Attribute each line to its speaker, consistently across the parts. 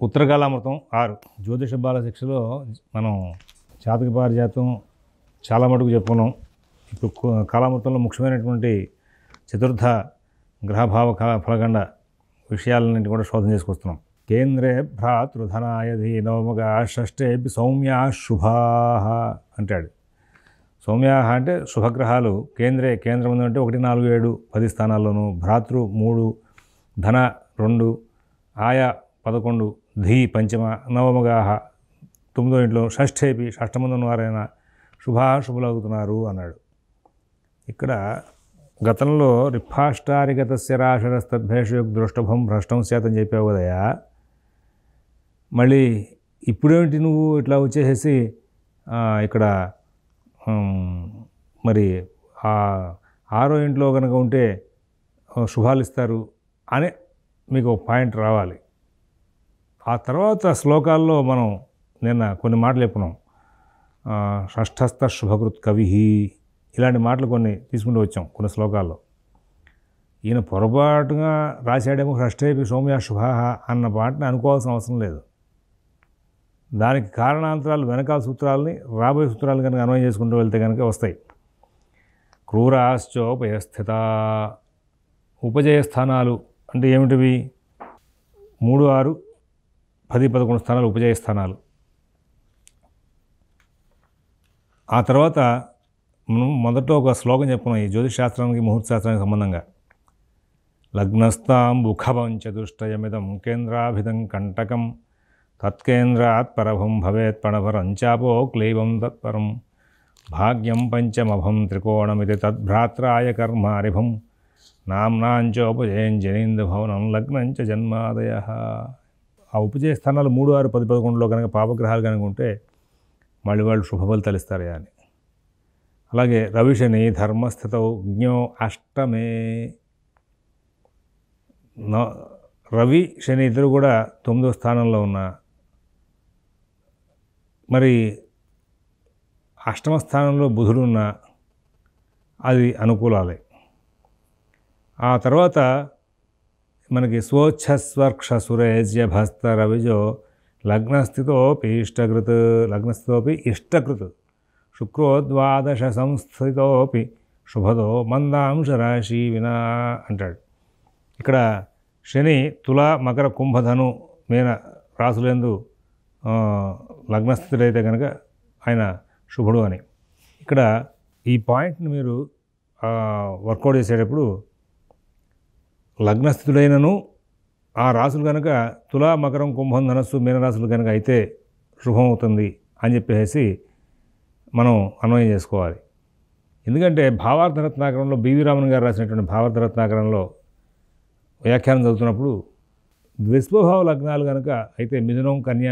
Speaker 1: ఉత్తరకాలామృతం 6 జ్యోతిష బాల శిక్షలో మనం చాతక పారిజాతం చాలా మటుకు చెప్పుకున్నాం. ఇప్పుడు కాలామృతంలో ముఖ్యమైనటువంటి చతుర్థ గ్రహభావ ఫలగండ విషయాలన్నింటి కూడా శోధన చేసుకొస్తున్నాం. కేంద్రే భ్రాతృధనాయ ధీనోమగా షష్ఠేపి సౌమ్యా శుభా అంటాడు. సౌమ్యా అంటే శుభగ్రహాలు కేంద్రం ఉందంటే 1, 4, 7, 10 స్థానాల్లోనూ, భ్రాతృ 3, ధన 2, ఆయ 11, ధీ పంచమ, నవమగా 9వ ఇంట్లో, షష్ఠేపి షష్ఠమందున్న వారైనా శుభాశుభులవుతున్నారు అన్నాడు. ఇక్కడ గతంలో రిఫాష్టారిగతస్య రాశరస్తద్భేషు దృష్టభం భ్రష్టం శాతం చెప్పావు కదయా, మళ్ళీ ఇప్పుడేమిటి నువ్వు ఇట్లా వచ్చేసేసి ఇక్కడ మరి ఆ 6వ ఇంట్లో కనుక ఉంటే శుభాలు ఇస్తారు అని మీకు పాయింట్ రావాలి. ఆ తర్వాత శ్లోకాల్లో మనం నిన్న కొన్ని మాటలు చెప్పుకున్నాం. షష్ఠస్థ శుభకృత్ కవి, ఇలాంటి మాటలు కొన్ని తీసుకుంటూ వచ్చాం కొన్ని శ్లోకాల్లో. ఈయన పొరపాటుగా రాశాడేమో షష్ఠేపి సౌమ్య శుభ అన్న పాటని అనుకోవాల్సిన అవసరం లేదు. దానికి కారణాంతరాలు వెనకాల సూత్రాలని రాబోయే సూత్రాలు కనుక అన్వయం చేసుకుంటూ వెళ్తే కనుక వస్తాయి. క్రూరాశ్చోపయస్థిత, ఉపజయ స్థానాలు అంటే ఏమిటివి? 3, 6, 10, 11 స్థానాలు ఉపజయ స్థానాలు. ఆ తర్వాత మనం మొదట్లో ఒక శ్లోకం చెప్పుకున్నాం ఈ జ్యోతిష్ శాస్త్రానికి ముహూర్త శాస్త్రానికి సంబంధంగా. లగ్నస్థాం బుఖవం చతుష్టయమిదం కేంద్రాభిధం కంటకం తత్కేంద్రాత్ పరభం భవేత్ పణభరం చాపో క్లీవం తత్పరం భాగ్యం పంచమభం త్రికోణమితి తద్భ్రాత్రాయ కర్మారిభం నామ్నాంచోపజయం జనీంద్ర భవనం లగ్నంచ జన్మాదయ. ఆ ఉపజయ స్థానాలు 3, 6, 10, 11లో కనుక పాపగ్రహాలు కనుక ఉంటే మళ్ళీ వాళ్ళు శుభఫలితాలు ఇస్తారా అని. అలాగే రవిశని ధర్మస్థితౌ జ్ఞో అష్టమే. రవి శని ఇద్దరు కూడా 9వ స్థానంలో ఉన్న, మరి 8వ స్థానంలో బుధుడు ఉన్న, అది అనుకూలాలే. ఆ తర్వాత మనకి స్వోచ్ఛస్వర్క్ష సురేజ్య భస్త రవిజో లగ్నస్థితోపి ఇష్టకృత్ శుక్రో ద్వాదశ సంస్థితోపి శుభదో మందాంశ రాశి వినా అంటాడు. ఇక్కడ శని తుల, మకర, కుంభధను, మీన రాశులందు లగ్నస్థితుడైతే కనుక ఆయన శుభుడు అని. ఇక్కడ ఈ పాయింట్ని మీరు వర్కౌట్ చేసేటప్పుడు లగ్నస్థితుడైనను ఆ రాశులు కనుక తుల, మకరం, కుంభం, ధనస్సు, మీనరాశులు కనుక అయితే శుభం అవుతుంది అని చెప్పేసి మనం అన్వయం చేసుకోవాలి. ఎందుకంటే భావార్థరత్నాకరంలో బివి రామన్ గారు రాసినటువంటి భావార్థరత్నాకరంలో వ్యాఖ్యానం చదువుతున్నప్పుడు ద్విస్వభావ లగ్నాలు కనుక అయితే మిథునం, కన్య,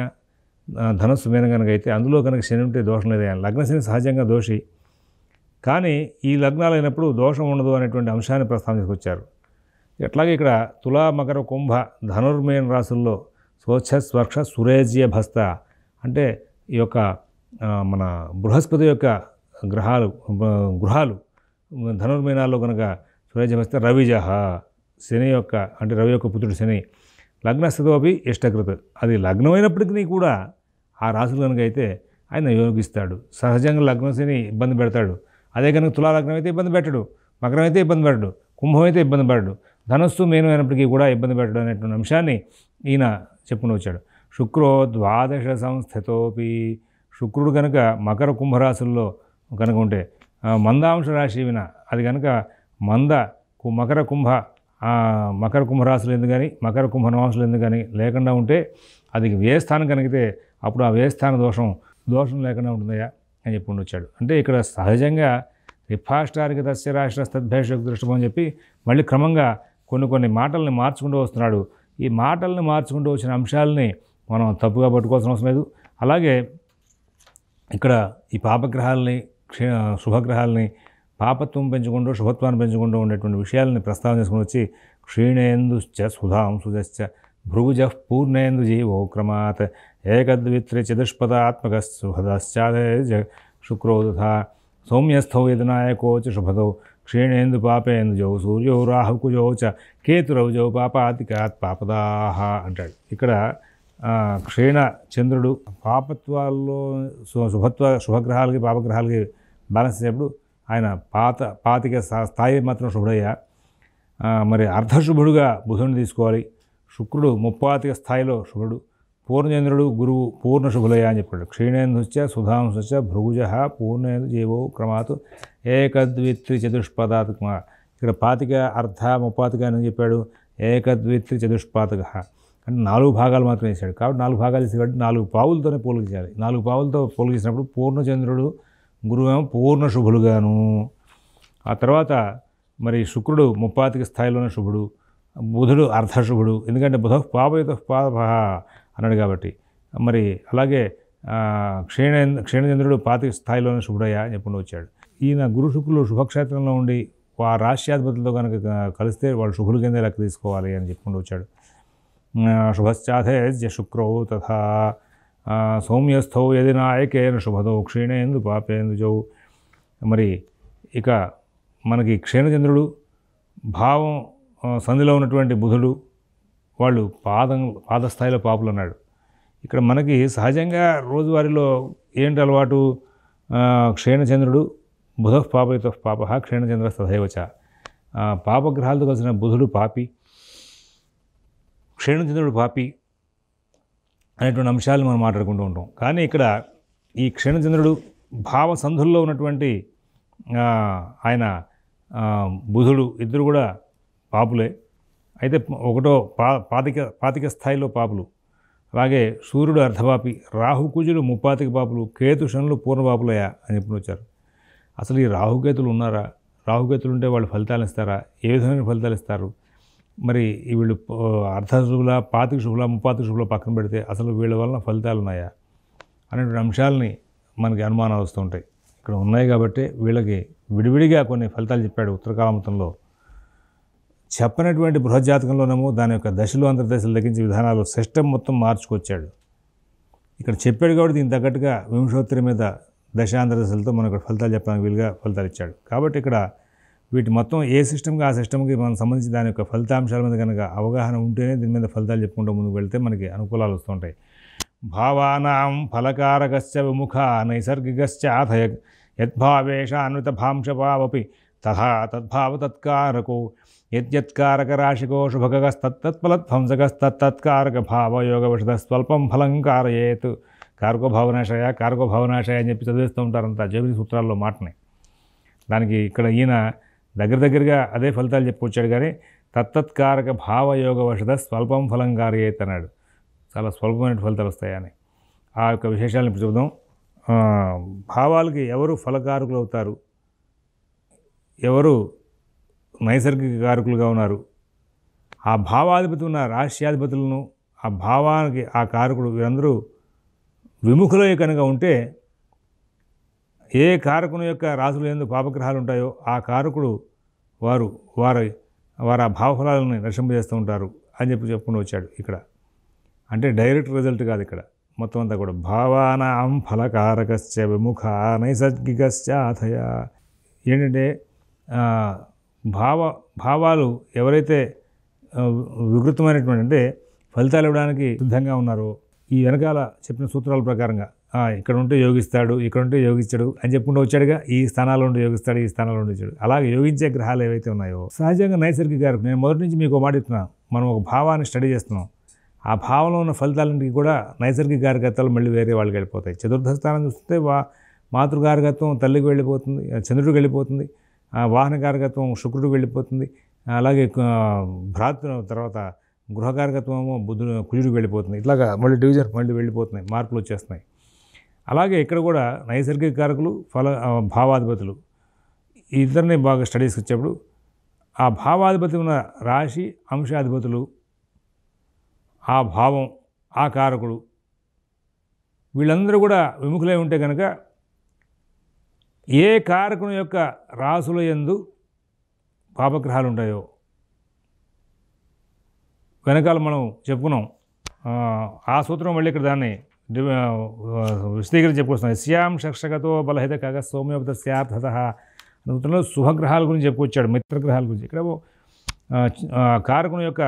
Speaker 1: ధనస్సు, మీన కనుక అయితే అందులో కనుక శని ఉంటే దోషం లేదు. లగ్న శని సహజంగా దోషి, కానీ ఈ లగ్నాలు అయినప్పుడు దోషం ఉండదు అనేటువంటి అంశాన్ని ప్రస్తావన చేసుకొచ్చారు. అట్లాగే ఇక్కడ తుల, మకర, కుంభ, ధనుర్మీన రాశుల్లో స్వోచ్ఛస్వర్క్ష సురేజ్య భస్త అంటే ఈ యొక్క మన బృహస్పతి యొక్క గృహాలు ధనుర్మీనాల్లో కనుక సురేజ్య భస్త రవిజహ శని యొక్క అంటే రవి యొక్క పుత్రుడు శని లగ్నస్థితోపి ఇష్టకృత్, అది లగ్నమైనప్పటికీ కూడా ఆ రాశులు కనుక అయితే ఆయన యోగిస్తాడు. సహజంగా లగ్న శని ఇబ్బంది పెడతాడు. అదే కనుక తులా లగ్నం అయితే ఇబ్బంది పెట్టడు, మకరం అయితే ఇబ్బంది పెట్టడు, కుంభం అయితే ఇబ్బంది పెట్టడు, ధనస్సు మీనం అయినప్పటికీ కూడా ఇబ్బంది పెట్టడం అనేటువంటి అంశాన్ని ఈయన చెప్పుకుని వచ్చాడు. శుక్రో ద్వాదశ సంస్థితోపి, శుక్రుడు కనుక మకర కుంభరాశుల్లో కనుక ఉంటే మందాంశ రాశి విన, అది కనుక మకర కుంభరాశులు ఎందుకు కానీ మకర కుంభరాశులు ఎందుకు కానీ లేకుండా ఉంటే అది వ్యయస్థానం కనిగితే అప్పుడు ఆ వ్యయస్థాన దోషం లేకుండా ఉంటుందయా అని చెప్పుకుంటూ వచ్చాడు. అంటే ఇక్కడ సహజంగా రిఫాష్టారిక దస్య రాష్ట్రస్తద్భేష దృష్టం అని చెప్పి మళ్ళీ క్రమంగా కొన్ని మాటల్ని మార్చుకుంటూ వస్తున్నాడు. ఈ మాటల్ని మార్చుకుంటూ వచ్చిన అంశాలని మనం తప్పుగా పట్టుకోవాల్సిన అవసరం లేదు. అలాగే ఇక్కడ ఈ పాపగ్రహాలని శుభగ్రహాలని పాపత్వం పెంచుకుంటూ శుభత్వాన్ని పెంచుకుంటూ ఉండేటువంటి విషయాలని ప్రస్తావన చేసుకుని వచ్చి క్షీణేందుశ్చ సుధాంశుజశ్చ భృగుజ పూర్ణేందు జీవోక్రమాత్ ఏకద్విత్రి చతుష్పదాత్మక సుహదశ్చాదే శుక్రోదథ సౌమ్యస్థౌ యదనాయకోచ శుభదౌ క్షీణేందు పాపేందుజౌ సూర్యో రాహుకుజౌ చ కేతురౌజౌ పాపాతికాత్ పాపదాహ అంటాడు. ఇక్కడ క్షీణ చంద్రుడు పాపత్వాల్లో శుభగ్రహాలకి పాపగ్రహాలకి బ్యాలెన్స్ చేసేప్పుడు ఆయన పాతిక స్థాయి మాత్రం శుభుడయ్యా. మరి అర్ధశుభుడుగా బుధుడిని తీసుకోవాలి. శుక్రుడు ముప్పాతిక స్థాయిలో శుభుడు. పూర్ణచంద్రుడు గురువు పూర్ణ శుభులయ్యా అని చెప్పాడు. క్షీణేందుశ్చ సుధాంశ భృగుజ పూర్ణేందు జీవో క్రమాత్ ఏకద్విత్రి చతుష్పదాత్మ. ఇక్కడ పాతిక అర్ధ ముప్పాతిక అని చెప్పాడు. ఏకద్విత్రి చతుష్పాతక అంటే 4 భాగాలు మాత్రం వేసాడు. కాబట్టి 4 భాగాలు వేసి కాబట్టి 4 పావులతోనే పోలిక చేయాలి. 4 పావులతో పోలిక చేసినప్పుడు పూర్ణచంద్రుడు గురువేమో పూర్ణ శుభులుగాను. ఆ తర్వాత మరి శుక్రుడు ముప్పాతిక స్థాయిలోనే శుభుడు. బుధుడు అర్ధశుభుడు. ఎందుకంటే బుధ పాపయుత పాప అన్నాడు కాబట్టి. మరి అలాగే క్షీణచంద్రుడు పాతిక స్థాయిలోనే శుభుడయ్యా అని చెప్పుకుంటూ వచ్చాడు. ఈయన గురు శుక్రులు శుభక్షేత్రంలో ఉండి ఆ రాశ్యాధిపతులతో కనుక కలిస్తే వాళ్ళు శుభులు కింద లెక్క తీసుకోవాలి అని చెప్పుకుంటూ వచ్చాడు. శుభశ్చాథేజ్య శుక్రో తథా సౌమ్యస్థౌ యది నాయకేన శుభదో క్షీణేందు పాపేందుజౌ. మరి ఇక మనకి క్షీణచంద్రుడు భావం సంధిలో ఉన్నటువంటి బుధుడు వాళ్ళు పాదస్థాయిలో పాపులు అన్నాడు. ఇక్కడ మనకి సహజంగా రోజువారీలో ఏంటి అలవాటు? క్షీణచంద్రుడు బుధ పాపయుత పాప క్షీణచంద్ర తథైవచ. పాపగ్రహాలతో కలిసిన బుధుడు పాపి, క్షీణచంద్రుడు పాపి అనేటువంటి అంశాలు మనం మాట్లాడుకుంటూ ఉంటాం. కానీ ఇక్కడ ఈ క్షీణచంద్రుడు భావసంధుల్లో ఉన్నటువంటి ఆయన బుధుడు ఇద్దరు కూడా పాపులే. అయితే ఒకటో పాతిక స్థాయిలో పాపులు. అలాగే సూర్యుడు అర్ధపాపి, రాహుకుజుడు ముప్పాతిక పాపులు, కేతు శనులు పూర్ణపాపులయ్యా అని చెప్పి వచ్చారు. అసలు ఈ రాహుకేతులు ఉన్నారా? రాహుకేతులు ఉంటే వాళ్ళు ఫలితాలు ఇస్తారా? ఏ విధమైన ఫలితాలు ఇస్తారు? మరి వీళ్ళు అర్ధశుభుల, పాతిక శుభుల, ముప్పాతిక శుభుల పక్కన పెడితే అసలు వీళ్ళ వలన ఫలితాలు ఉన్నాయా అనేటువంటి అంశాలని మనకి అనుమానాలు వస్తుంటాయి. ఇక్కడ ఉన్నాయి కాబట్టి వీళ్ళకి విడివిడిగా కొన్ని ఫలితాలు చెప్పాడు ఉత్తరకామతంలో. చెప్పనటువంటి బృహజ్జాతకంలోనేమో దాని యొక్క దశలు అంతర్దశలు తగ్గించే విధానాలు సిస్టమ్ మొత్తం మార్చుకొచ్చాడు. ఇక్కడ చెప్పాడు కాబట్టి దీనికి తగ్గట్టుగా వింశోత్తరి మీద దశాంతర్దశలతో మనకు ఫలితాలు చెప్పడానికి వీలుగా ఫలితాలు ఇచ్చాడు. కాబట్టి ఇక్కడ వీటి మొత్తం ఏ సిస్టమ్కి ఆ సిస్టమ్కి మనం సంబంధించి దాని యొక్క ఫలితాంశాల మీద కనుక అవగాహన ఉంటేనే దీని మీద ఫలితాలు చెప్పుకుంటూ ముందుకు వెళ్తే మనకి అనుకూలాలు వస్తుంటాయి. భావానాం ఫలకారకశ్చ విముఖ నైసర్గికశ్చాథ యద్భావేషాన్వితభాంశపావపి తథా తద్భావ తత్కారకో యత్కారకరాశికో శుభకస్తత్తత్ఫలధ్వంసకస్తత్కారక భావయోగవశత స్వల్పం ఫలం కారయేత్. కారకో భావనాశయ అని చెప్పి చదివేస్తూ ఉంటారంతా జైమిని సూత్రాల్లో మాటని. దానికి ఇక్కడ ఈయన దగ్గరగా అదే ఫలితాలు చెప్పుకొచ్చాడు. కానీ తత్తత్కారక భావయోగవశత స్వల్పం ఫలం కారయేత్ అన్నాడు. చాలా స్వల్పమైన ఫలితాలు వస్తాయని. ఆ యొక్క విశేషాలను ఇప్పుడు చూద్దాం. భావాలకి ఎవరు ఫలకారకులు అవుతారు, ఎవరు నైసర్గిక కారకులుగా ఉన్నారు, ఆ భావాధిపతి ఉన్న రాశ్యాధిపతులను ఆ భావానికి ఆ కారకుడు వీరందరూ విముఖులై కనుక ఉంటే ఏ కారకుని యొక్క రాశులు ఎందు పాపగ్రహాలు ఉంటాయో ఆ కారకుడు వారు ఆ భావఫలాలను నశింపజేస్తూ ఉంటారు అని చెప్పుకుంటూ వచ్చాడు. ఇక్కడ అంటే డైరెక్ట్ రిజల్ట్ కాదు, ఇక్కడ మొత్తం అంతా కూడా భావానాం ఫలకారకశ్చ విముఖ నైసర్గికశ్చ అథయ. ఏంటంటే భావాలు ఎవరైతే వికృతమైనటువంటి అంటే ఫలితాలు ఇవ్వడానికి సిద్ధంగా ఉన్నారో ఈ వెనకాల చెప్పిన సూత్రాల ప్రకారంగా ఇక్కడ ఉంటే యోగిస్తాడు, ఇక్కడ ఉంటే యోగించాడు అని చెప్పుకుంటూ వచ్చాడుగా. ఈ స్థానాల్లో ఉండి యోగిస్తాడు, ఈ స్థానాల్లో ఉండి ఇచ్చాడు. అలాగే యోగించే గ్రహాలు ఏవైతే ఉన్నాయో సహజంగా నైసర్గిక కారకులు. నేను మొదటి నుంచి మీకు మాట ఇస్తున్నాను, మనం ఒక భావాన్ని స్టడీ చేస్తున్నాం. ఆ భావంలో ఉన్న ఫలితాలన్నింటికి కూడా నైసర్గిక కారకత్వాలు మళ్ళీ వేరే వాళ్ళకి వెళ్ళిపోతాయి. చతుర్థ స్థానం చూస్తే మాతృకారకత్వం తల్లికి వెళ్ళిపోతుంది, చంద్రుడికి వెళ్ళిపోతుంది. వాహన కారకత్వం శుక్రుడికి వెళ్ళిపోతుంది. అలాగే తర్వాత గృహకారకత్వము కుజుడికి వెళ్ళిపోతుంది. ఇట్లాగా మళ్ళీ డివిజన్ మళ్ళీ వెళ్ళిపోతున్నాయి, మార్పులు వచ్చేస్తున్నాయి. అలాగే ఇక్కడ కూడా నైసర్గిక కారకులు భావాధిపతులు ఈ ఇద్దరిని బాగా స్టడీస్కి వచ్చేప్పుడు ఆ భావాధిపతి ఉన్న రాశి అంశాధిపతులు ఆ భావం ఆ కారకుడు వీళ్ళందరూ కూడా విముఖులై ఉంటే కనుక ఏ కారకుని యొక్క రాసుల యందు పాపగ్రహాలు ఉంటాయో వెనకాల మనం చెప్పుకున్నాం. ఆ సూత్రం మళ్ళీ ఇక్కడ దాన్ని విశదీకరించి చెప్పుకొస్తున్నాం. శ్యాం షక్షగతో బలహిత కగ సౌమ్యోపత స్యార్థత సూత్రంలో శుభగ్రహాల గురించి చెప్పుకొచ్చాడు, మిత్రగ్రహాల గురించి. ఇక్కడ కారకుని యొక్క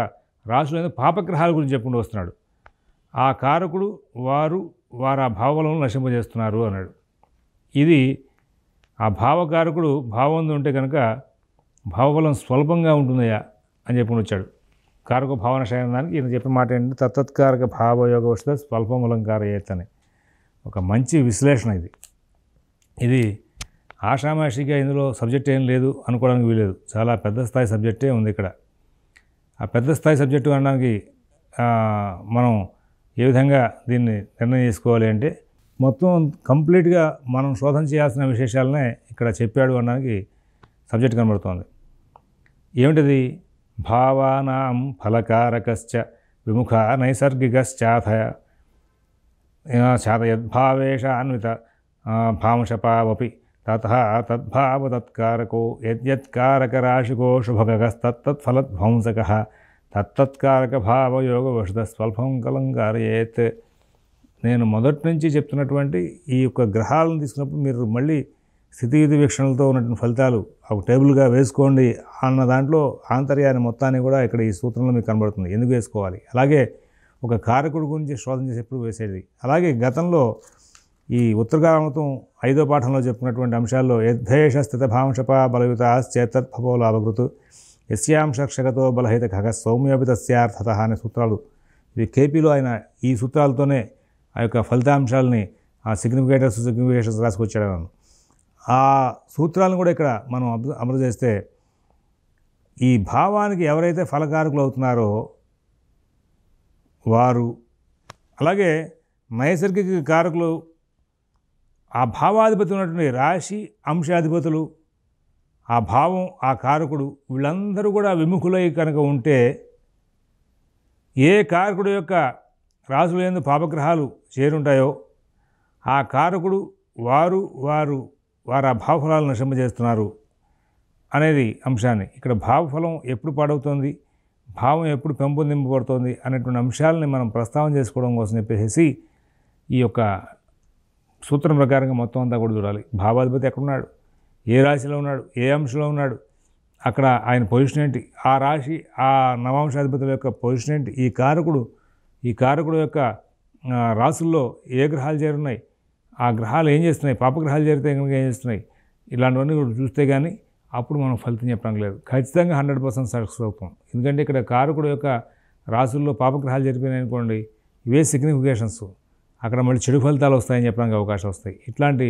Speaker 1: రాశులు పాపగ్రహాల గురించి చెప్పుకుంటూ వస్తున్నాడు. ఆ కారకుడు వారు ఆ భావబలను నశింపజేస్తున్నారు అన్నాడు. ఇది ఆ భావకారకుడు భావం ఉంటే కనుక భావబలం స్వల్పంగా ఉంటుందయ్యా అని చెప్పి వచ్చాడు. కారక భావన శయనానికి ఈయన చెప్పిన మాట ఏంటంటే తత్తత్కారక భావయోగ వస్తే స్వల్పమూలంకారయేత్ అని ఒక మంచి విశ్లేషణ ఇది. ఇది ఆషామాషిగా ఇందులో సబ్జెక్ట్ ఏం లేదు అనుకోవడానికి వీలేదు. చాలా పెద్ద స్థాయి సబ్జెక్టే ఉంది ఇక్కడ. ఆ పెద్ద స్థాయి సబ్జెక్టు అనడానికి మనం ఏ విధంగా దీన్ని నిర్ణయం చేసుకోవాలి అంటే మొత్తం కంప్లీట్గా మనం శోధన చేయాల్సిన విశేషాలనే ఇక్కడ చెప్పాడు అనడానికి సబ్జెక్ట్ కనబడుతోంది. ఏమిటిది? భావానాం ఫలకారకశ్చ విముఖ నైసర్గికశ్చాథయ చాతయద్భావేషాన్విత భాంశపావపి తతః తద్భావతత్కారకో యద్యత్కారకరాశికో శుభగస్తత్తత్ఫలధ్వంసకః తత్తత్కారక భావయోగవశత స్వల్పం కలంకారయేత్. నేను మొదటి నుంచి చెప్తున్నటువంటి ఈ యొక్క గ్రహాలను తీసుకున్నప్పుడు మీరు మళ్ళీ స్థితియుతి వీక్షణలతో ఉన్నటువంటి ఫలితాలు ఒక టేబుల్గా వేసుకోండి అన్న దాంట్లో ఆంతర్యాన్ని మొత్తాన్ని కూడా ఇక్కడ ఈ సూత్రంలో మీకు కనబడుతుంది. ఎందుకు వేసుకోవాలి? అలాగే ఒక కారకుడి గురించి శోధన చేసేప్పుడు వేసేది. అలాగే గతంలో ఈ ఉత్తరగామతం 5వ పాఠంలో చెప్పుకున్నటువంటి అంశాల్లో యద్భేష స్థిత భాంశప బలయుతాశ్చేతత్ఫపో లాభకృతు యస్యాంశక్షగతో బలహిత ఖగ సౌమ్యోపి తస్యార్థత అనే సూత్రాలు ఇవి కేపీలో ఆయన ఈ సూత్రాలతోనే ఆ యొక్క ఫలితాంశాలని ఆ సిగ్నిఫికేషన్స్ రాసుకొచ్చాడు. ఆ సూత్రాలను కూడా ఇక్కడ మనం అమలు చేస్తే ఈ భావానికి ఎవరైతే ఫలకారకులు అవుతున్నారో వారు, అలాగే నైసర్గిక కారకులు ఆ భావాధిపతి ఉన్నటువంటి రాశి అంశాధిపతులు, ఆ భావం ఆ కారకుడు వీళ్ళందరూ కూడా విముఖులై కనుక ఉంటే ఏ కారకుడు యొక్క రాశులు ఎందు పాపగ్రహాలు చేరుంటాయో ఆ కారకుడు వారు ఆ భావఫలాలను నశింపజేస్తున్నారు అనేది అంశాన్ని ఇక్కడ భావఫలం ఎప్పుడు పాడవుతుంది, భావం ఎప్పుడు పెంపొందింపబడుతుంది అనేటువంటి అంశాలని మనం ప్రస్తావన చేసుకోవడం కోసం చెప్పేసి ఈ యొక్క సూత్రం ప్రకారంగా మొత్తం అంతా కూడా చూడాలి. భావాధిపతి ఎక్కడున్నాడు, ఏ రాశిలో ఉన్నాడు, ఏ అంశంలో ఉన్నాడు, అక్కడ ఆయన పొజిషన్ ఏంటి, ఆ రాశి ఆ నవాంశాధిపతుల యొక్క పొజిషన్ ఏంటి, ఈ కారకుడు యొక్క రాశుల్లో ఏ గ్రహాలు చేరున్నాయి, ఆ గ్రహాలు ఏం చేస్తున్నాయి, పాపగ్రహాలు చేరితే కనుక ఏం చేస్తున్నాయి, ఇలాంటివన్నీ కూడా చూస్తే కానీ అప్పుడు మనం ఫలితం చెప్పడం లేదు. ఖచ్చితంగా 100% సక్సెస్ అవుతాం. ఎందుకంటే ఇక్కడ కారకుడు యొక్క రాశుల్లో పాపగ్రహాలు జరిపినాయి అనుకోండి, ఇవే సిగ్నిఫికేషన్స్, అక్కడ మళ్ళీ చెడు ఫలితాలు వస్తాయని చెప్పడానికి అవకాశం వస్తాయి. ఇట్లాంటి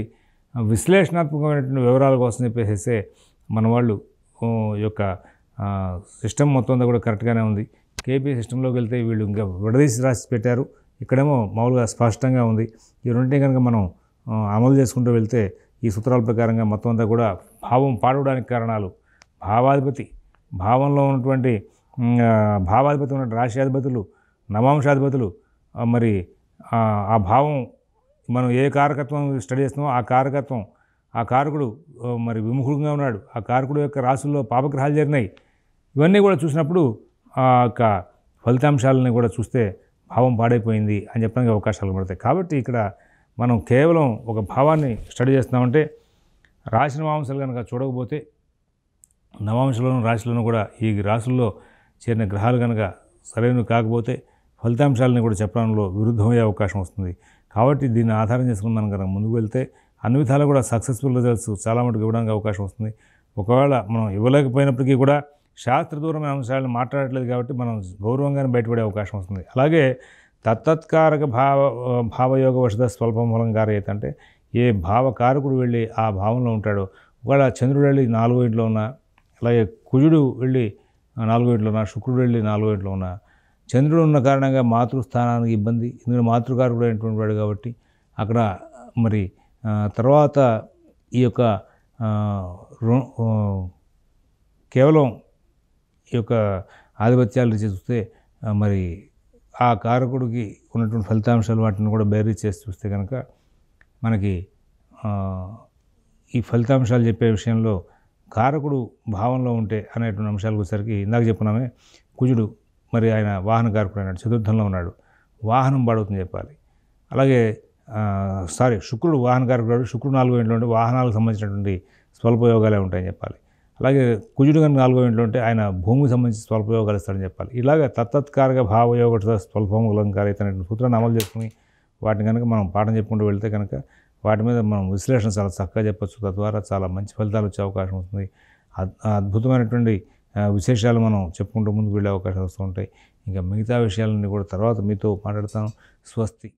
Speaker 1: విశ్లేషణాత్మకమైనటువంటి వివరాల కోసం చెప్పేసి మన వాళ్ళు యొక్క సిస్టమ్ మొత్తం అంతా కూడా కరెక్ట్గానే ఉంది. కేపీ సిస్టంలోకి వెళ్తే వీళ్ళు ఇంకా విడదీసి రాసి పెట్టారు, ఇక్కడేమో మామూలుగా స్పష్టంగా ఉంది. ఈ రెండింటినీ కనుక మనం అమలు చేసుకుంటూ వెళ్తే ఈ సూత్రాల ప్రకారంగా మొత్తం అంతా కూడా భావం పాడవడానికి కారణాలు భావంలో ఉన్నటువంటి భావాధిపతి ఉన్న రాశ్యాధిపతులు, నవాంశాధిపతులు, మరి ఆ భావం మనం ఏ కారకత్వం స్టడీ చేస్తున్నామో ఆ కారకుడు మరి విముఖంగా ఉన్నాడు, ఆ కారకుడు యొక్క రాశుల్లో పాపగ్రహాలు జరిగినాయి, ఇవన్నీ కూడా చూసినప్పుడు ఆ యొక్క ఫలితాంశాలని కూడా చూస్తే భావం పాడైపోయింది అని చెప్పడానికి అవకాశాలు పడతాయి. కాబట్టి ఇక్కడ మనం కేవలం ఒక భావాన్ని స్టడీ చేస్తున్నామంటే రాశి నవాంశాలు కనుక చూడకపోతే నవాంశలోను రాశిలోనూ కూడా ఈ రాశుల్లో చేరిన గ్రహాలు కనుక సరైనవి కాకపోతే ఫలితాంశాలని కూడా చెప్పడంలో విరుద్ధమయ్యే అవకాశం వస్తుంది. కాబట్టి దీన్ని ఆధారం చేసుకుని మనం కనుక ముందుకు వెళ్తే అన్ని విధాలు కూడా సక్సెస్ఫుల్ రిజల్ట్స్ చాలా మటుకు ఇవ్వడానికి అవకాశం వస్తుంది. ఒకవేళ మనం ఇవ్వలేకపోయినప్పటికీ కూడా శాస్త్రదూరమైన అంశాలను మాట్లాడట్లేదు కాబట్టి మనం గౌరవంగానే బయటపడే అవకాశం వస్తుంది. అలాగే తత్తత్కారక భావయోగ వశత స్వల్పం మూలంకారయేత్ అంటే ఏ భావకారకుడు వెళ్ళి ఆ భావంలో ఉంటాడో, ఒకవేళ చంద్రుడు వెళ్ళి 4వ ఇంట్లో ఉన్నా, అలాగే కుజుడు వెళ్ళి 4వ ఇంట్లో ఉన్నా, శుక్రుడు వెళ్ళి 4వ ఇంట్లో ఉన్నా, చంద్రుడు ఉన్న కారణంగా మాతృస్థానానికి ఇబ్బంది, ఎందుకంటే మాతృకారకుడు అయినటువంటి వాడు కాబట్టి అక్కడ మరి తర్వాత ఈ యొక్క కేవలం ఈ యొక్క ఆధిపత్యాలు రీతి చూస్తే మరి ఆ కారకుడికి ఉన్నటువంటి ఫలితాంశాలు వాటిని కూడా బేరీ చేసి చూస్తే కనుక మనకి ఈ ఫలితాంశాలు చెప్పే విషయంలో కారకుడు భావంలో ఉంటే అనేటువంటి అంశాలకు వచ్చేసరికి ఇందాక చెప్పుకున్నామే, కుజుడు మరి ఆయన వాహన కారకుడు అన్నాడు, చతుర్థంలో ఉన్నాడు, వాహనం పాడవుతుంది చెప్పాలి. అలాగే శుక్రుడు వాహన కారకుడు, శుక్రుడు 4వ ఇంట్లో ఉంటే వాహనాలకు సంబంధించినటువంటి స్వల్పయోగాలే ఉంటాయని చెప్పాలి. అలాగే కుజుడు కనుక 4వ ఇంట్లో ఉంటే ఆయన భూమికి సంబంధించి స్వల్పయోగాలు ఇస్తాడని చెప్పాలి. ఇలాగ తత్తత్కారక భావయోగ స్వల్పమలంకారిత అనే సూత్రాన్ని అమలు చేసుకుని వాటిని కనుక మనం పాఠం చెప్పుకుంటూ వెళ్తే కనుక వాటి మీద మనం విశ్లేషణ చాలా చక్కగా చెప్పచ్చు. తద్వారా చాలా మంచి ఫలితాలు వచ్చే అవకాశం ఉంటుంది. అద్భుతమైనటువంటి విశేషాలు మనం చెప్పుకుంటూ ముందుకు వెళ్ళే అవకాశాలు వస్తూ ఉంటాయి. ఇంకా మిగతా విషయాలన్నీ కూడా తర్వాత మీతో మాట్లాడతాను. స్వస్తి.